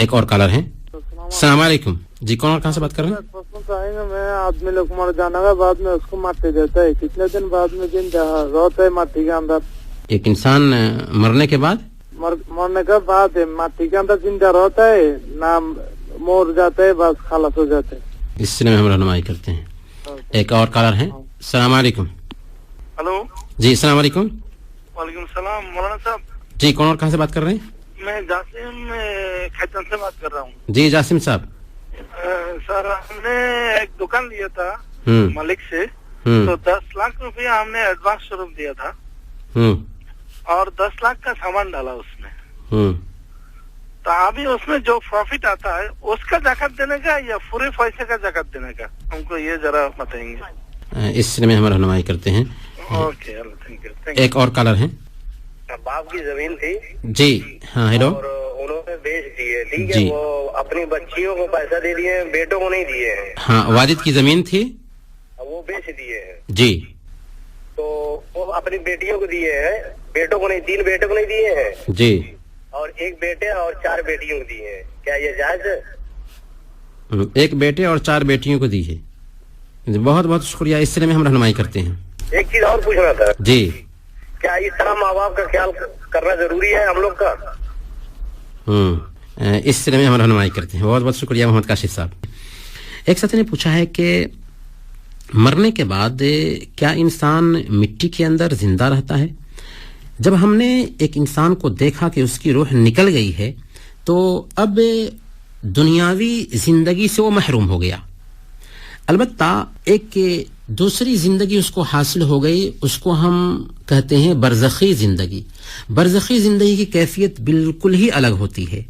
एक और कॉलर हैं। अस्सलाम वालेकुम जी, कौन और कहाँ से बात कर रहे हैं? मैं आदमी लोग मर जाने के बाद में उसको माटी देता है, कितने दिन बाद में दिन रहता है माटी के अंदर? एक इंसान मरने के बाद मरने के बाद माटी के अंदर जिंदा रहता है ना, मर जाता है बस खलास हो जाता है। इस सिलसिले में हम रहनुमाई करते हैं। एक और कॉलर हैं। अस्सलाम वालेकुम। हेलो जी, अस्सलाम वालेकुम। वालेकुम सलाम मौलाना साहब। जी, कौन और कहाँ से बात कर रहे हैं? मैं जासिम खैतन से बात कर रहा हूँ। जी जासिम साहब। सर हमने एक दुकान लिया था मालिक से, हम्म। तो 10 लाख रुपया हमने एडवांस स्वरूप दिया था और 10 लाख का सामान डाला उसमें। तो अभी उसमें जो प्रॉफिट आता है उसका जाकत देने का या पूरे पैसे का जाकत देने का, हमको ये जरा बताएंगे। इस सिलसिले में हम रहनुमाई करते हैं। Okay, thank you. एक और कॉलर हैं। बाप की जमीन थी जी हाँ, हेलो। और उन्होंने बेच दी है, ठीक जी। है, वो अपनी बच्चियों को पैसा दे दिए, बेटों को नहीं दिए हैं। हाँ, वालिद की जमीन थी, वो बेच दिए हैं। जी। तो वो अपनी बेटियों को दिए हैं, बेटों को नहीं, 3 बेटों को नहीं दिए हैं जी। और 1 बेटे और 4 बेटियों को दिए हैं। क्या ये जायज है? 1 बेटे और 4 बेटियों को दी है। बहुत बहुत शुक्रिया। इस सिलसिले में हम रहनुमाई करते हैं। एक चीज और पूछना था जी। क्या इस तरह माँ बाप का ख्याल करना जरूरी है हम लोग का? इस सिलसिले में हम रहनुमाई करते हैं। बहुत बहुत शुक्रिया मोहम्मद काशिफ साहब। एक साथी ने पूछा है कि मरने के बाद क्या इंसान मिट्टी के अंदर जिंदा रहता है? जब हमने एक इंसान को देखा कि उसकी रूह निकल गई है तो अब दुनियावी जिंदगी से वो महरूम हो गया। अलबत्ता एक दूसरी जिंदगी उसको हासिल हो गई, उसको हम कहते हैं बरज़खी जिंदगी। बरज़खी जिंदगी की कैफियत बिल्कुल ही अलग होती है।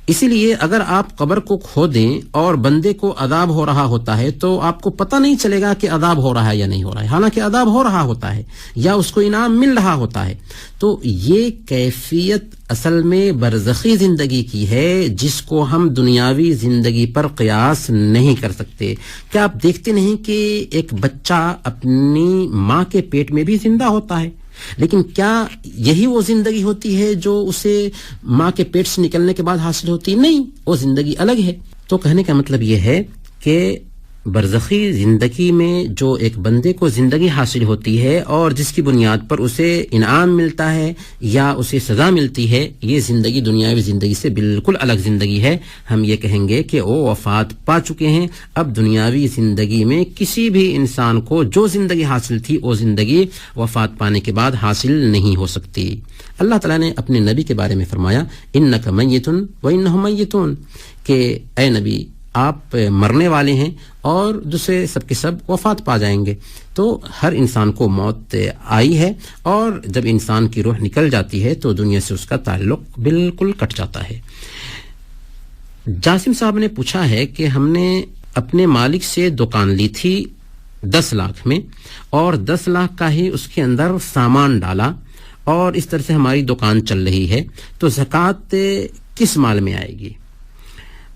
इसीलिए अगर आप कब्र को खो दें और बंदे को अदाब हो रहा होता है तो आपको पता नहीं चलेगा कि अदाब हो रहा है या नहीं हो रहा है, हालांकि अदाब हो रहा होता है या उसको इनाम मिल रहा होता है। तो ये कैफियत असल में बरज़खी जिंदगी की है जिसको हम दुनियावी जिंदगी पर क़ियास नहीं कर सकते। क्या आप देखते नहीं कि एक बच्चा अपनी माँ के पेट में भी जिंदा होता है, लेकिन क्या यही वो जिंदगी होती है जो उसे माँ के पेट से निकलने के बाद हासिल होती? नहीं, वो जिंदगी अलग है। तो कहने का मतलब ये है कि बरज़खी जिंदगी में जो एक बंदे को जिंदगी हासिल होती है और जिसकी बुनियाद पर उसे इनाम मिलता है या उसे सजा मिलती है, ये जिंदगी दुनियावी जिंदगी से बिल्कुल अलग जिंदगी है। हम ये कहेंगे कि वो वफात पा चुके हैं। अब दुनियावी जिंदगी में किसी भी इंसान को जो जिंदगी हासिल थी वो जिंदगी वफात पाने के बाद हासिल नहीं हो सकती। अल्लाह ताला ने अपने नबी के बारे में फरमाया, इन्नका मय्यतुन व इन्नहुम मय्यतून, कि ऐ नबी आप मरने वाले हैं और दूसरे सबके सब वफात पा जाएंगे। तो हर इंसान को मौत आई है और जब इंसान की रूह निकल जाती है तो दुनिया से उसका ताल्लुक बिल्कुल कट जाता है। जासिम साहब ने पूछा है कि हमने अपने मालिक से दुकान ली थी 10 लाख में और 10 लाख का ही उसके अंदर सामान डाला और इस तरह से हमारी दुकान चल रही है, तो ज़कात किस माल में आएगी?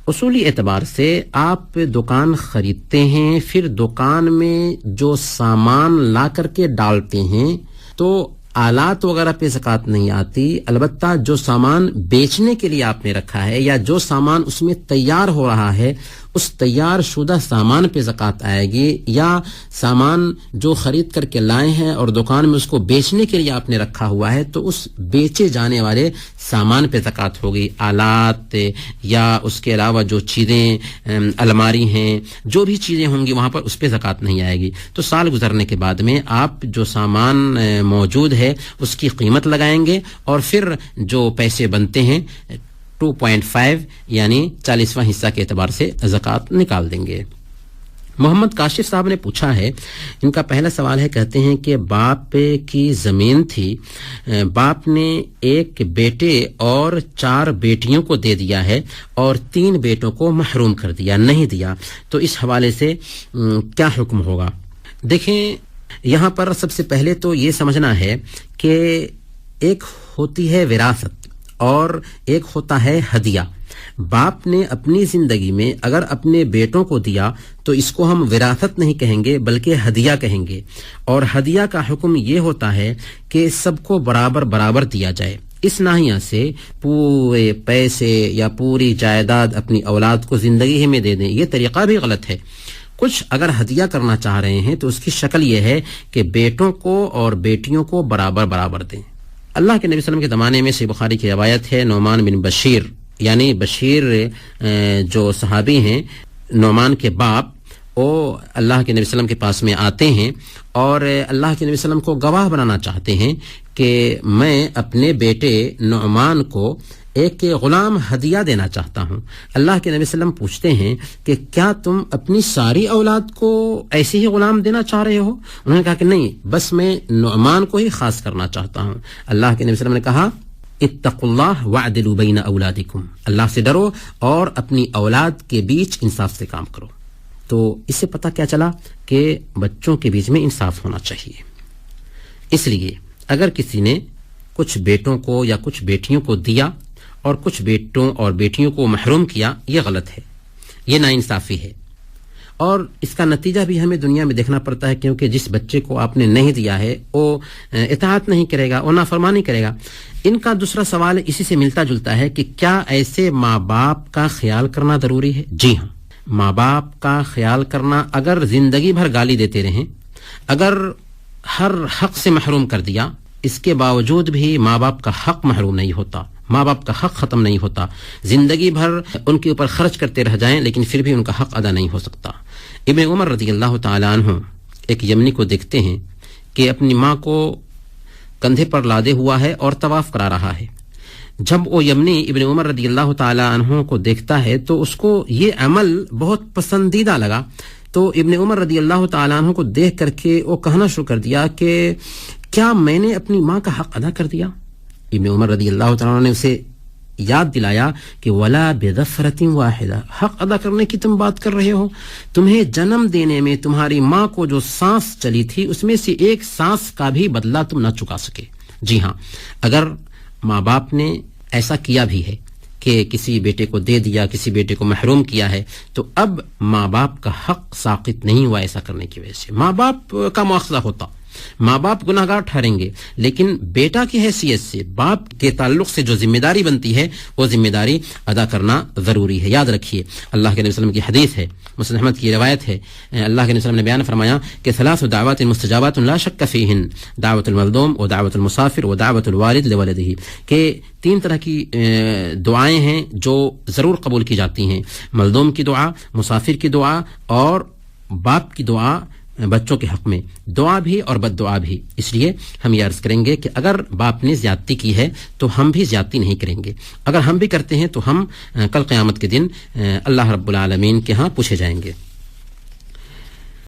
उसूली एतबार से आप दुकान खरीदते हैं, फिर दुकान में जो सामान ला करके डालते हैं तो आलात वगैरह पे ज़कात नहीं आती। अलबत्ता जो सामान बेचने के लिए आपने रखा है या जो सामान उसमें तैयार हो रहा है उस तैयार शुदा सामान पे ज़कात आएगी, या सामान जो खरीद करके लाए हैं और दुकान में उसको बेचने के लिए आपने रखा हुआ है तो उस बेचे जाने वाले सामान पे ज़कात होगी। आलात या उसके अलावा जो चीज़ें अलमारी हैं, जो भी चीज़ें होंगी वहाँ पर उस पर ज़कात नहीं आएगी। तो साल गुजरने के बाद में आप जो सामान मौजूद है उसकी कीमत लगाएंगे और फिर जो पैसे बनते हैं 2.5 यानी 40वां हिस्सा के एतबार से ज़कात निकाल देंगे। मोहम्मद काशिफ साहब ने पूछा है, इनका पहला सवाल है, कहते हैं कि बाप की ज़मीन थी, बाप ने 1 बेटे और 4 बेटियों को दे दिया है और 3 बेटों को महरूम कर दिया, नहीं दिया, तो इस हवाले से क्या हुक्म होगा? देखें, यहाँ पर सबसे पहले तो ये समझना है कि एक होती है विरासत और एक होता है हदिया। बाप ने अपनी जिंदगी में अगर अपने बेटों को दिया तो इसको हम विरासत नहीं कहेंगे बल्कि हदिया कहेंगे। और हदिया का हुक्म ये होता है कि सबको बराबर बराबर दिया जाए। اس ناحیہ سے پورے پیسے یا پوری جائیداد اپنی اولاد کو زندگی ہی میں دے دیں، یہ طریقہ بھی غلط ہے۔ کچھ اگر ہدیہ کرنا چاہ رہے ہیں تو اس کی شکل یہ ہے کہ بیٹوں کو اور بیٹیوں کو برابر برابر دیں۔ اللہ کے نبی صلی اللہ علیہ وسلم کے زمانے میں صحیح بخاری کی روایت ہے، نعمان بن بشیر، یعنی بشیر جو صحابی ہیں، نعمان کے باپ، وہ اللہ کے نبی صلی اللہ علیہ وسلم کے پاس میں آتے ہیں اور اللہ کے نبی صلی اللہ علیہ وسلم کو گواہ بنانا چاہتے ہیں کہ میں اپنے بیٹے نعمان کو ایک غلام ہدیہ دینا چاہتا ہوں۔ اللہ کے نبی صلی اللہ علیہ وسلم پوچھتے ہیں کہ کیا تم اپنی ساری اولاد کو ایسے ہی غلام دینا چاہ رہے ہو؟ انہوں نے کہا کہ نہیں، بس میں نعمان کو ہی خاص کرنا چاہتا ہوں۔ اللہ کے نبی صلی اللہ علیہ وسلم نے کہا اتقوا اللہ واعدلوا بین اولادکم، اللہ سے ڈرو اور اپنی اولاد کے بیچ انصاف سے کام کرو۔ تو اس سے پتہ کیا چلا کہ بچوں کے بیچ میں انصاف ہونا چاہیے۔ اس لیے اگر کسی نے کچھ بیٹوں کو یا کچھ بیٹیوں کو دیا اور کچھ بیٹوں اور بیٹیوں کو محروم کیا، یہ غلط ہے، یہ ناانصافی ہے، اور اس کا نتیجہ بھی ہمیں دنیا میں دیکھنا پڑتا ہے، کیونکہ جس بچے کو آپ نے نہیں دیا ہے وہ اطاعت نہیں کرے گا، وہ نافرمانی کرے گا۔ ان کا دوسرا سوال اسی سے ملتا جلتا ہے کہ کیا ایسے ماں باپ کا خیال کرنا ضروری ہے؟ جی ہاں، ماں باپ کا خیال کرنا، اگر زندگی بھر گالی دیتے رہیں، اگر ہر حق سے محروم کر دیا، اس کے باوجود بھی ماں باپ کا حق محروم نہیں ہوتا، ماں باپ کا حق ختم نہیں ہوتا، زندگی بھر ان کے اوپر خرچ کرتے رہ جائیں لیکن پھر بھی ان کا حق ادا نہیں ہو سکتا۔ ابن عمر رضی اللہ تعالیٰ عنہ ایک یمنی کو دیکھتے ہیں کہ اپنی ماں کو کندھے پر لادے ہوا ہے اور طواف کرا رہا ہے۔ جب وہ یمنی ابن عمر رضی اللہ تعالیٰ عنہ کو دیکھتا ہے تو اس کو یہ عمل بہت پسندیدہ لگا، تو ابن عمر رضی اللہ تعالیٰ عنہ کو دیکھ کر کے وہ کہنا شروع کر دیا کہ کیا میں نے اپنی ماں کا حق ادا کر دیا؟ ابن عمر رضی اللہ تعالیٰ عنہ نے اسے یاد دلایا کہ ولا بظفرۃ واحدہ، حق ادا کرنے کی تم بات کر رہے ہو، تمہیں جنم دینے میں تمہاری ماں کو جو سانس چلی تھی اس میں سے ایک سانس کا بھی بدلہ تم نہ چکا سکے۔ جی ہاں، اگر ماں باپ نے ایسا کیا بھی ہے کہ کسی بیٹے کو دے دیا، کسی بیٹے کو محروم کیا ہے، تو اب ماں باپ کا حق ساقط نہیں ہوا ایسا کرنے کی وجہ سے، ماں باپ کا مواخذہ ہوتا، ماں باپ گناہگار ٹھہریں گے، لیکن بیٹا کی حیثیت سے باپ کے تعلق سے جو ذمہ داری بنتی ہے وہ ذمہ داری ادا کرنا ضروری ہے۔ یاد رکھیے، اللہ کے نبی صلی اللہ علیہ وسلم کی حدیث ہے، مسلم احمد کی روایت ہے، اللہ کے نبی صلی اللہ علیہ وسلم نے بیان فرمایا کہ ثلاث دعوات مستجابات لا شک فیہن، دعوت المظلوم و دعوت المسافر و دعوت الوالد لولدہ، کہ تین طرح کی دعائیں ہیں جو ضرور قبول کی جاتی ہیں، مظلوم کی دعا، مسافر کی دعا اور باپ کی دعا بچوں کے حق میں، دعا بھی اور بد دعا بھی۔ اس لیے ہم یہ عرض کریں گے کہ اگر باپ نے زیادتی کی ہے تو ہم بھی زیادتی نہیں کریں گے، اگر ہم بھی کرتے ہیں تو ہم کل قیامت کے دن اللہ رب العالمین کے ہاں پوچھے جائیں گے۔